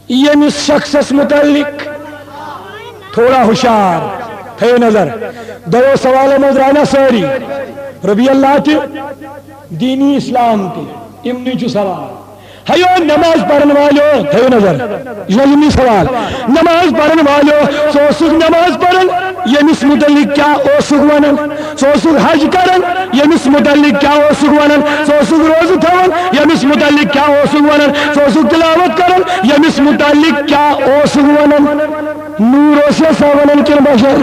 یمس شخصس متعلق تھوڑا ہوشیار تھے نظر دو سوال مزرانا ساری ربی اللہ تھی دینی اسلام تھی امنی چو سوال ہیو نماز پڑھن والو تھے نظر یمنی سوال نماز پڑھن والو سوسک نماز پڑھن یمس متعلق کیا اوسک ونن سوسک حج کرن یمس متعلق کیا اوسک ونن سوسک روز تھون یمس متعلق کیا اوسک ونن سوسک تلاوت کرن یمس متعلق کیا اوسک ونن نور اوسیا سا ونن کن بشر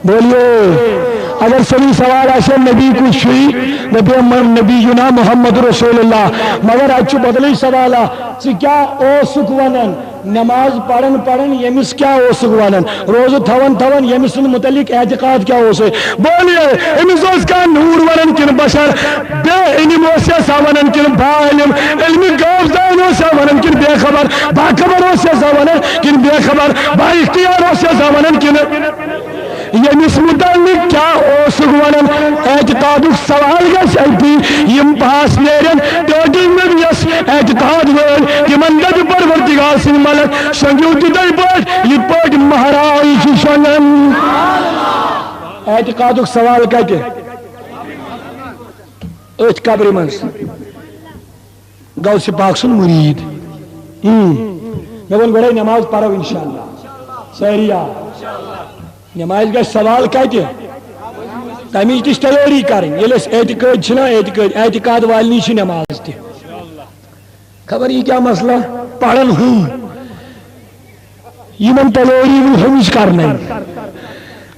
بولیے اگر صحیح سوال آشے نبی کو چھوئی نبینا محمد رسول اللہ مگر اچھو بدلی سوالا چی کیا اوسک ونن نماز پڑھن یمس کیا اوسک ونن روز تھون یمس متعلق اعتقاد کیا اوسے بولیے امس اوس کا نور ونن کن بشر بے علم اوسیا سا ونن کن با علم علمی گوزدان اوسیا ونن کن بے خبر با خبر اوسیا سا ونن کن بے خبر با اختیار اوسیا سا ونن کن یمس متعلق کیا اوسک ونن اعتقاد سوال گس ایتی یم پاس نیرن ٹوٹل نبیس اعتقاد ون تمن دد پروردگار سن ملک شنگیو تدائی پاٹ یہ پاٹ مہرائی چی شنگن اعتقاد سوال کہتے ایت قبر منس غوث پاک سن مرید میں بول گڑے نماز پڑھو انشاءاللہ سہریہ نماز گا سوال کہتے تمیج تیس تیاری کریں یہ لس اعتقاد چھنا اعتقاد والنی چھ نماز تی خبر یہ کیا مسئلہ پڑھن ہوں یہ من تیاری وہ ہمیش کرنا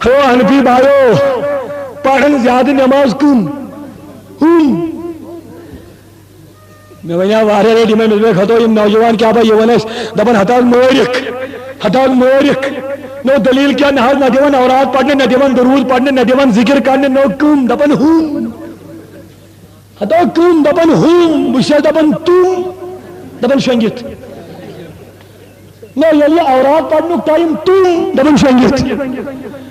ہو حنفی بھائیو پڑھن زیادہ نماز کن ہوں میں ونیا وارے ریڈی میں نظر خطو یہ نوجوان کیا بھائی یہ ونیس دبن حتاق مورک نو دلیل کیا نہاز نہ دیون اوراد پڑھنے نہ دیون درود پڑھنے نہ دیون ذکر کرنے نو کم دبن ہوں حتا کم دبن ہوں بشے دبن تم دبن شنگت نو یعنی اوراد پڑھنے ٹائم تم دبن شنگت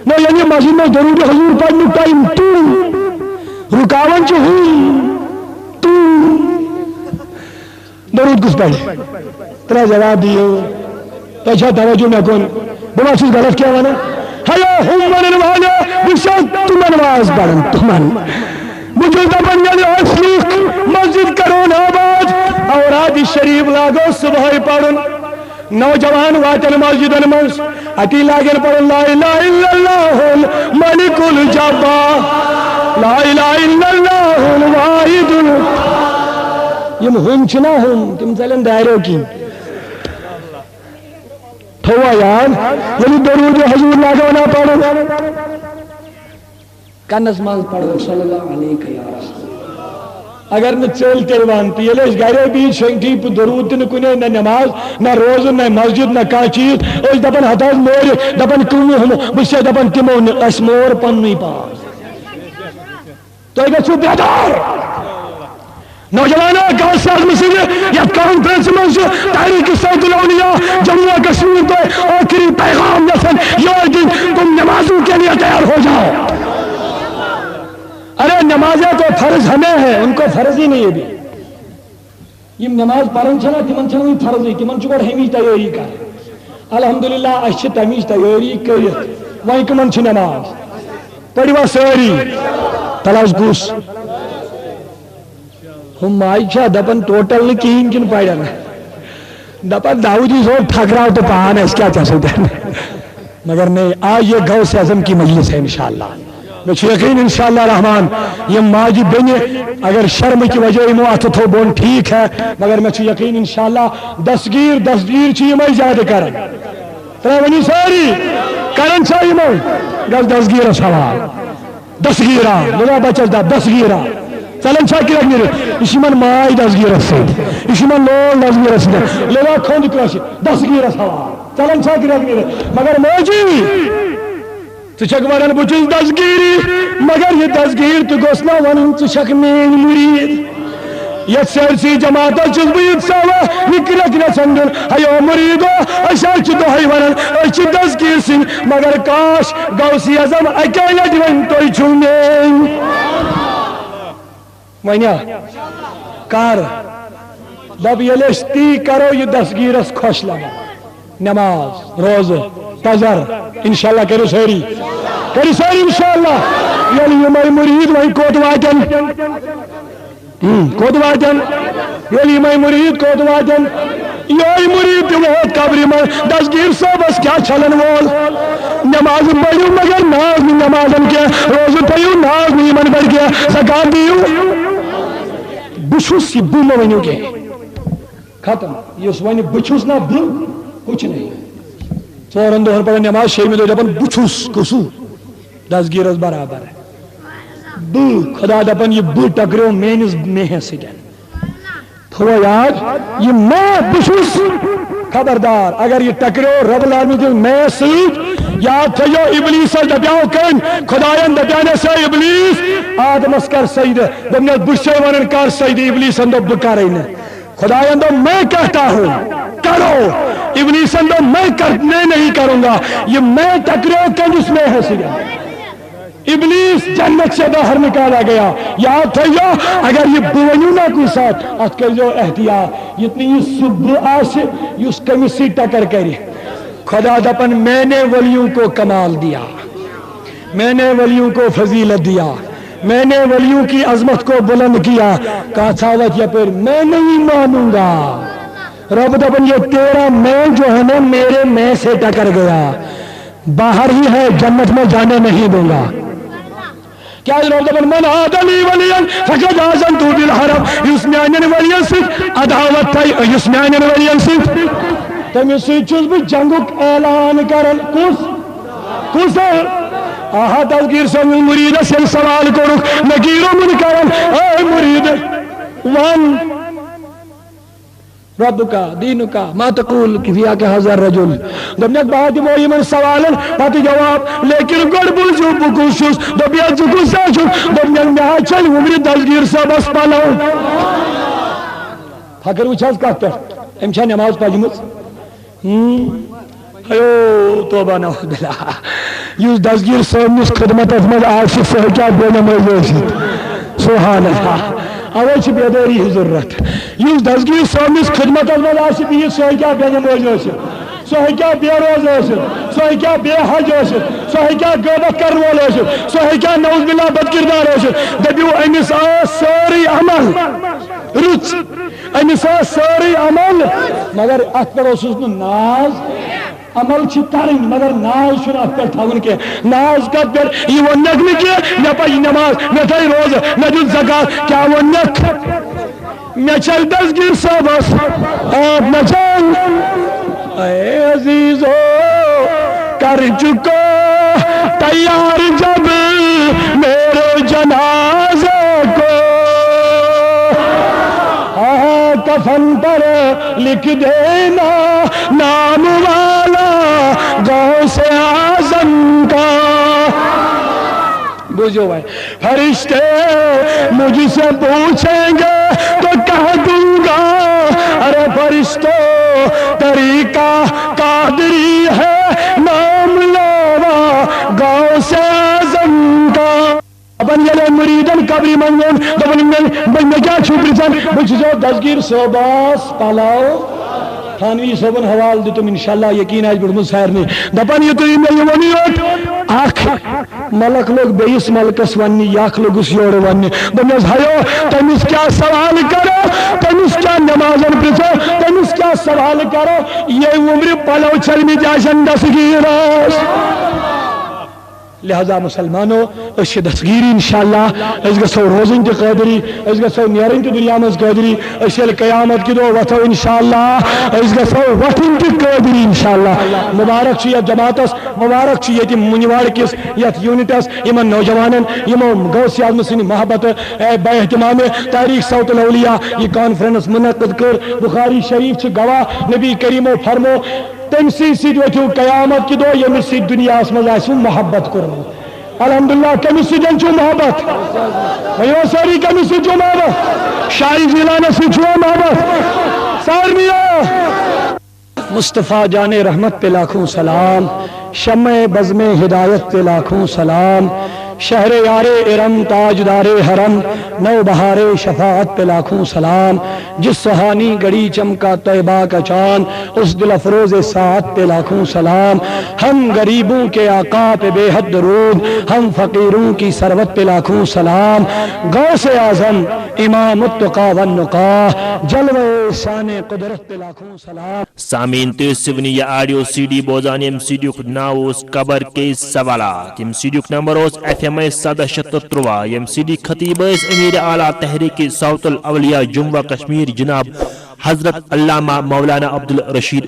نو یعنی مسجد میں درود حضور پڑھنے ٹائم تم رکاون چھ ہوں تم درود کس پڑھے ترہ جواب دیو پیچھا توجہ میں کن بلا چیز غلط کیا وانا ہیو ہم ونن والا بشان تمن واز پڑھن تمن مجھے دبن یعنی اسلیق مسجد کرون آباد اوراد شریف لاگو صبح پڑھن نوجوان واتن مسجد منس اتی لاگن پڑھن لا الہ الا اللہ الملک الجبار لا الہ الا اللہ الواحد یم ہم چھنا ہم تم چلن دائروں کی تھوا یاد یعنی درود حضور لاگونا پڑھو کنس ماز پڑھو صلی اللہ علیہ وسلم اگر نہ چل تیل وانتی یلی گھرے بھی شنگی درود تہ کنے نہ نماز نہ روز نہ مسجد نہ کانٛہہ چیز اس دپن ہتھ مور دپن کم بس دپن تمو اس مور پنی پان تھی گھو بیدار نوجوانوں گھر سے مسئلہ یا کانفرنس میں تحریک صوت الاولیاء جموں و کشمیر کو آخری پیغام یسن یہ دن تم نمازوں کے لیے تیار ہو جاؤ ارے نمازیں تو فرض ہمیں ہیں ان کو فرض ہی نہیں ہے بھی یہ نماز پڑھن چھنا تمن چھنا فرض ہی تمن چھوڑ ہمیں تیاری کر الحمدللہ اچھ تمیز تیاری کریت وہیں کمن چھ نماز پڑھوا ساری تلاش گوس ہم مائی چھا دپن ٹوٹل نے کہیں کن پائڑا نا دپن داؤدی صاحب ٹھکراؤ تو پہانا اس کیا چاہ سکتے ہیں مگر نہیں آج یہ غوث اعظم کی مجلس ہے انشاءاللہ میں یقین انشاءاللہ رحمان یہ ماجی بنی اگر شرم کی وجہ مو اتھو بون ٹھیک ہے مگر میں یقین انشاءاللہ دستگیر چی میں زیادہ کرن ترونی ساری کرن چاہیے میں دستگیر سوال دستگیرہ لگا بچہ دا دستگیرہ چلن چھا کی رکھنی رہے اسی من مائی دستگیر سید اسی من لول دستگیر سید لگا کھوند کراشی دستگیر سوال چلن چھا کی رکھنی رہے مگر موجی تو چھک ورن بچوز دستگیری مگر یہ دستگیر تو گوسنا ونن تو چھک مین مرید یہ سرسی جماعتا چیز بید سوا نکرک نسندن ہیو مریدو اشار چی دوہی ونن اچی دستگیر سن مگر کاش غوثی اعظم اکیلت ون توی چھومین وینیا کار دب یلیش تی کرو یہ دستگیر اس خوش لگا نماز روز تذر انشاءاللہ کرو سیری انشاءاللہ یلی یمائی مرید وہی کود واجن یلی یمائی مرید کود واجن یہی مرید دیوہت قبری میں دستگیر صاحب اس کیا چھلن وول نماز پڑھیو مگر ناز نہیں نمازن کے روز پڑھیو ناز نہیں من پڑھ گیا سکان دیو بچھوس یہ بو مونیو کے ختم یہ سوانی بچھوس نہ بو کچھ نہیں ژورن دہن پڑھن نماز شیمی دو دپن بچھوس کسو دستگیر اس برابر ہے بو خدا دپن یہ بو ٹکریو مینز میہ سکن تھو یاد یہ میں بچھوس خبردار اگر یہ ٹکریو رب العالمین دل میں سید یاد تھیو ابلیس دبیاو کن خدایان دبیانے سے ابلیس آدم اسکر سید دبنیت بشے ونن کار سید ابلیس اندو بکارین خدایان دو میں کہتا ہوں کرو ابلیس اندو میں کرنے نہیں کروں گا یہ میں ٹکریو کن اس میں ہے سید ابلیس جنت سے باہر نکالا گیا یاد تھیو اگر یہ بونیونا کوئی ساتھ ات کر جو احتیاط یتنی یہ صبح آسے یہ اس کمیسی ٹکر کری خدا دپن میں نے ولیوں کو کمال دیا میں نے ولیوں کو فضیلت دیا میں نے ولیوں کی عظمت کو بلند کیا کہا تھاوت یا پھر میں نہیں مانوں گا رب دپن یہ تیرا میں جو ہے نا میرے میں سے ٹکر گیا باہر ہی ہے جنت میں جانے نہیں دوں گا کیا رب دپن من آدلی ولین فقد آزنتو بالحرم یسمیانین ولین صرف عداوت تھا یسمیانین ولین صرف تمہیں سیچوز بھی جنگک اعلان کرن کس آہا دستگیر سے مرید سے سوال کرو نگیرو من کرن اے مرید وان ربکا دینکا ما تقول کفیا کہ ہزار رجل دبنیت بہت موئی من سوالن پاتی جواب لیکن گوڑ بوزو بکوشوس دبیت زکو ساشو دبنیت میں چل عمری دستگیر سے بس پالاؤ فکر وچھاز کہتا امچہ نماز پاجمت ایو توبہ نعوذ باللہ یوز دستگیر سومنس خدمت ازمد آشف سے کیا بولے موجود سبحان اللہ اوے چھ بیداری ہی ضرورت یوز دستگیر سومنس خدمت ازمد آشف یہ سو کیا بولے موجود سو کیا بے روز ہوسن سو کیا بے حج ہوسن سو کیا غیبت کرول ہوسن سو کیا نعوذ باللہ بدکردار ہوسن دبیو امس سوری عمل رچ امس سوری عمل مگر ات پر اوسس ناز عمل چھ ترن مگر ناز چھن ات پر تھاون کے ناز کت پر یہ ونک نہ کہ مے پئی نماز مے تھئی روز مے دل زکات کیا ونک مے چل دستگیر صاحب آپ مے چل اے عزیزو کر چکو تیار جب میرے جنازے کو، کفن پر لکھ دینا نام والا غوث اعظم کا۔ بوجھو بھائی، فرشتے مجھ سے پوچھیں گے تو کہہ دوں گا ارے فرشتوں طریقہ قادری ہے، نام لاوا غوث اعظم کا۔ اپن یلے مریدن قبری منگن دپن میں کیا چھو پرژھان، بہ چھسو دستگیر صوباس پلاو تھانوی صوبن حوال دتم انشاءاللہ یقین آج بڑھ سارنی دپان یہ تھی میں ونی یوٹ اخ ملک لوگ بیس ملکس ونی یاخ لوگس یور ونی دپس ہیو تمس کیا سوال کرو، تمس کیا نمازن پرژھو، تمس کیا سوال کرو، یہ عمر پلو چھلمت آسن دستگیرس۔ لہذا مسلمانوں اس دستگیری انشاءاللہ اس گژھو روزن تہ قادری، اس گژھو نیرن تہ دنیا مز قادری، اس یل قیامت کی دو وتھو انشاءاللہ اس گژھو وٹھن تہ قادری انشاءاللہ۔ مبارک چھ یتھ جماعتس، مبارک چھ یت منیواڑ کس یتھ یونٹس یمن نوجوانن یمو غوث اعظم سن محبت بے اہتمام تاریخ صوت الاولیاء یہ کانفرنس منعقد کر۔ بخاری شریف چھ گواہ نبی کریمو فرمو تمسی سید وتھو قیامت کی دو یمس سید دنیا مز آسو محبت کورمت۔ الحمدللہ کمس سۭتۍ چھو محبت، ویو ساری کمس سۭتۍ چھو محبت، شاہی جیلانس سۭتۍ چھو محبت سارنیو۔ مصطفیٰ جان رحمت پہ لاکھوں سلام، شمع بزم ہدایت پہ لاکھوں سلام، شہر یار ارم تاجدار حرم نو بہار شفاعت پہ لاکھوں سلام، جس سہانی گڑی چمکا طیبہ کا چاند اس دل افروز ساعت پہ لاکھوں سلام، ہم غریبوں کے آقا پہ بے حد درود، ہم فقیروں کی ثروت پہ لاکھوں سلام، غوث اعظم امام التقا والنقا جلوہ شان قدرت پہ لاکھوں سلام۔ سامعین تھی سونی یہ آڈیو سی ڈی بوزان یم سی ڈی ناو قبر کے سوالات، M C D number FM 713، M C D خطیب امیر اعلیٰ تحریک صوت الاولیاء جموں کشمیر جناب حضرت علامہ مولانا عبدالرشید